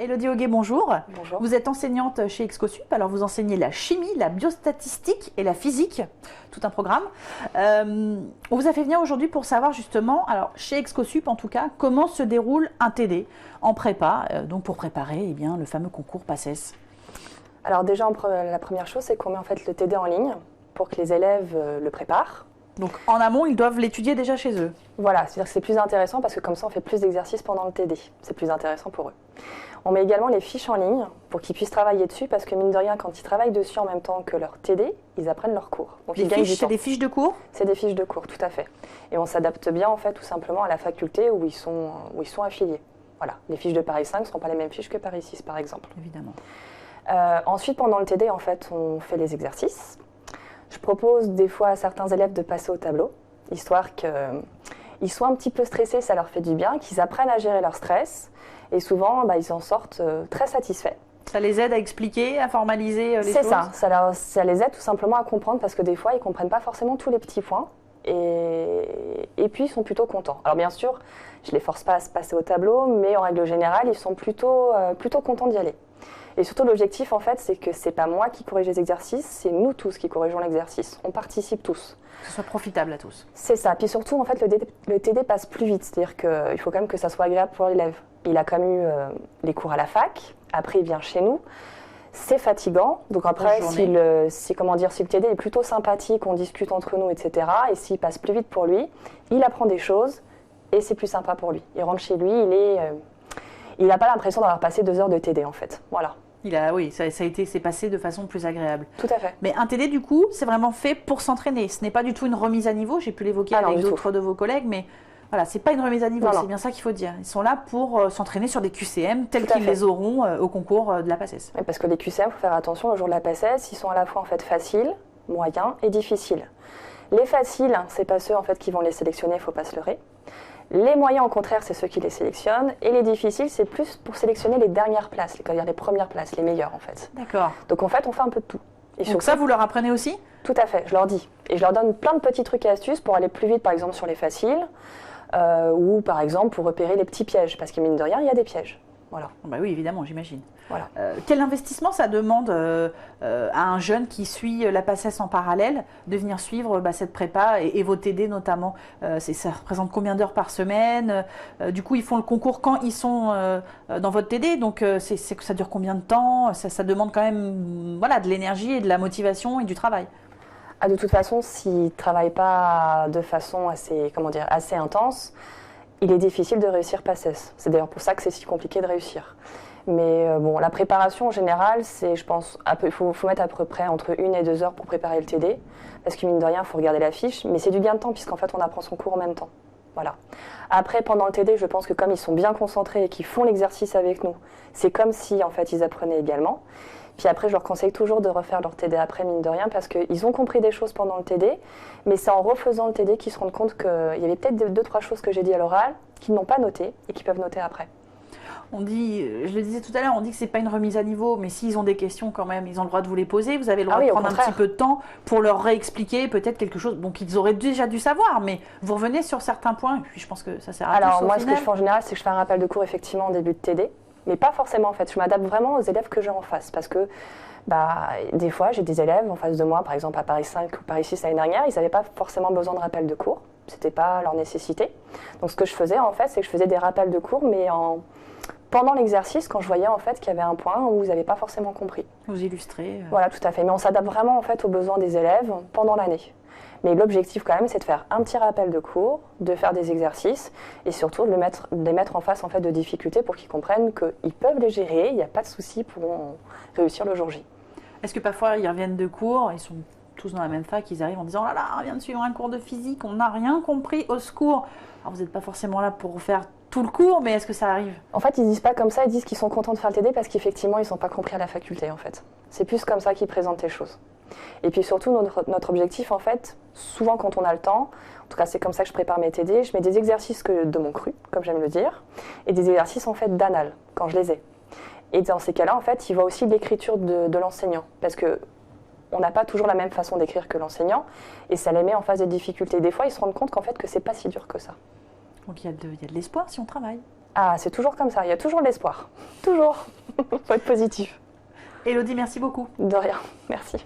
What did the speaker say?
Élodie Auguet, bonjour. Bonjour. Vous êtes enseignante chez Excosup, alors vous enseignez la chimie, la biostatistique et la physique, tout un programme. On vous a fait venir aujourd'hui pour savoir justement, alors chez Excosup en tout cas, comment se déroule un TD en prépa, donc pour préparer le fameux concours PACES. Alors déjà, la première chose, c'est qu'on met en fait le TD en ligne pour que les élèves le préparent. Donc en amont, ils doivent l'étudier déjà chez eux. Voilà, c'est-à-dire que c'est plus intéressant parce que comme ça, on fait plus d'exercices pendant le TD. C'est plus intéressant pour eux. On met également les fiches en ligne pour qu'ils puissent travailler dessus parce que mine de rien, quand ils travaillent dessus en même temps que leur TD, ils apprennent leur cours. Donc les fiches, c'est des fiches de cours? C'est des fiches de cours, tout à fait. Et on s'adapte bien en fait tout simplement à la faculté où ils sont affiliés. Voilà, les fiches de Paris 5 ne seront pas les mêmes fiches que Paris 6 par exemple. Évidemment. Ensuite, pendant le TD, en fait, on fait les exercices. Je propose des fois à certains élèves de passer au tableau, histoire qu'ils soient un petit peu stressés, ça leur fait du bien, qu'ils apprennent à gérer leur stress. Et souvent, ils en sortent très satisfaits. Ça les aide à expliquer, à formaliser les choses? C'est ça les aide tout simplement à comprendre parce que des fois, ils ne comprennent pas forcément tous les petits points. Et puis, ils sont plutôt contents. Alors bien sûr, je ne les force pas à se passer au tableau, mais en règle générale, ils sont plutôt contents d'y aller. Et surtout, l'objectif, en fait, c'est que ce n'est pas moi qui corrige les exercices, c'est nous tous qui corrigeons l'exercice. On participe tous. Que ce soit profitable à tous. C'est ça. Puis surtout, en fait, le TD passe plus vite. C'est-à-dire qu'il faut quand même que ça soit agréable pour l'élève. Il a quand même eu les cours à la fac. Après, il vient chez nous. C'est fatigant. Donc après, si le TD est plutôt sympathique, on discute entre nous, etc. Et s'il passe plus vite pour lui, il apprend des choses et c'est plus sympa pour lui. Il rentre chez lui, il n'a pas l'impression d'avoir passé 2 heures de TD, en fait. Voilà. C'est passé de façon plus agréable. Tout à fait. Mais un TD, du coup, c'est vraiment fait pour s'entraîner. Ce n'est pas du tout une remise à niveau. J'ai pu l'évoquer avec d'autres de vos collègues, mais voilà, c'est pas une remise à niveau. C'est bien ça qu'il faut dire. Ils sont là pour s'entraîner sur des QCM tels qu'ils les auront au concours de la PACES. Oui, parce que les QCM, il faut faire attention, le jour de la PACES, ils sont à la fois en fait faciles, moyens et difficiles. Les faciles, c'est pas ceux en fait qui vont les sélectionner, il ne faut pas se leurrer. Les moyens, au contraire, c'est ceux qui les sélectionnent. Et les difficiles, c'est plus pour sélectionner les dernières places, c'est-à-dire les premières places, les meilleures en fait. D'accord. Donc en fait, on fait un peu de tout. Et donc ça, vous leur apprenez aussi? Tout à fait, je leur dis. Et je leur donne plein de petits trucs et astuces pour aller plus vite, par exemple, sur les faciles. Ou par exemple, pour repérer les petits pièges. Parce que mine de rien, il y a des pièges. Voilà. Bah oui, évidemment, j'imagine. Voilà. Quel investissement ça demande à un jeune qui suit la PACES en parallèle de venir suivre cette prépa et vos TD notamment? Ça représente combien d'heures par semaine? Du coup, ils font le concours quand ils sont dans votre TD, donc ça dure combien de temps? Ça demande quand même de l'énergie et de la motivation et du travail. De toute façon, s'ils ne travaillent pas de façon assez intense, il est difficile de réussir PACES. C'est d'ailleurs pour ça que c'est si compliqué de réussir. Mais la préparation en général, je pense, il faut mettre à peu près entre 1 et 2 heures pour préparer le TD. Parce que mine de rien, il faut regarder la fiche. Mais c'est du gain de temps puisqu'en fait, on apprend son cours en même temps. Voilà. Après, pendant le TD, je pense que comme ils sont bien concentrés et qu'ils font l'exercice avec nous, c'est comme si en fait, ils apprenaient également. Puis après, je leur conseille toujours de refaire leur TD après, mine de rien, parce qu'ils ont compris des choses pendant le TD, mais c'est en refaisant le TD qu'ils se rendent compte qu'il y avait peut-être 2-3 choses que j'ai dit à l'oral qu'ils n'ont pas notées et qu'ils peuvent noter après. On dit, je le disais tout à l'heure, on dit que ce n'est pas une remise à niveau, mais s'ils ont des questions quand même, ils ont le droit de vous les poser. Vous avez le droit de prendre un petit peu de temps pour leur réexpliquer peut-être quelque chose qu'ils auraient déjà dû savoir, mais vous revenez sur certains points, et puis je pense que ça sert à tous. Alors moi, ce que je fais en général, c'est que je fais un rappel de cours effectivement en début de TD. Mais pas forcément en fait, je m'adapte vraiment aux élèves que j'ai en face parce que des fois j'ai des élèves en face de moi, par exemple à Paris 5 ou Paris 6 l'année dernière, ils n'avaient pas forcément besoin de rappel de cours, c'était pas leur nécessité. Donc ce que je faisais en fait, c'est que je faisais des rappels de cours mais pendant l'exercice quand je voyais en fait qu'il y avait un point où ils n'avaient pas forcément compris. Vous illustrez. Voilà, tout à fait, mais on s'adapte vraiment en fait aux besoins des élèves pendant l'année. Mais l'objectif quand même, c'est de faire un petit rappel de cours, de faire des exercices et surtout de les mettre en face en fait, de difficultés pour qu'ils comprennent qu'ils peuvent les gérer, il n'y a pas de souci pour réussir le jour J. Est-ce que parfois ils reviennent de cours, ils sont tous dans la même fac, ils arrivent en disant « Oh là là, on vient de suivre un cours de physique, on n'a rien compris au secours ». Alors vous n'êtes pas forcément là pour faire tout le cours, mais est-ce que ça arrive? En fait, ils disent pas comme ça, ils disent qu'ils sont contents de faire le TD parce qu'effectivement, ils n'ont pas compris à la faculté en fait. C'est plus comme ça qu'ils présentent les choses. Et puis surtout, notre objectif, en fait, souvent quand on a le temps, en tout cas c'est comme ça que je prépare mes TD, je mets des exercices de mon cru, comme j'aime le dire, et des exercices en fait d'anal, quand je les ai. Et dans ces cas-là, en fait, ils voient aussi l'écriture de l'enseignant, parce qu'on n'a pas toujours la même façon d'écrire que l'enseignant, et ça les met en face des difficultés. Des fois, ils se rendent compte qu'en fait, que c'est pas si dur que ça. Donc il y a de l'espoir si on travaille. Ah, c'est toujours comme ça, il y a toujours de l'espoir. Toujours. Faut être positif. Élodie, merci beaucoup. De rien, merci.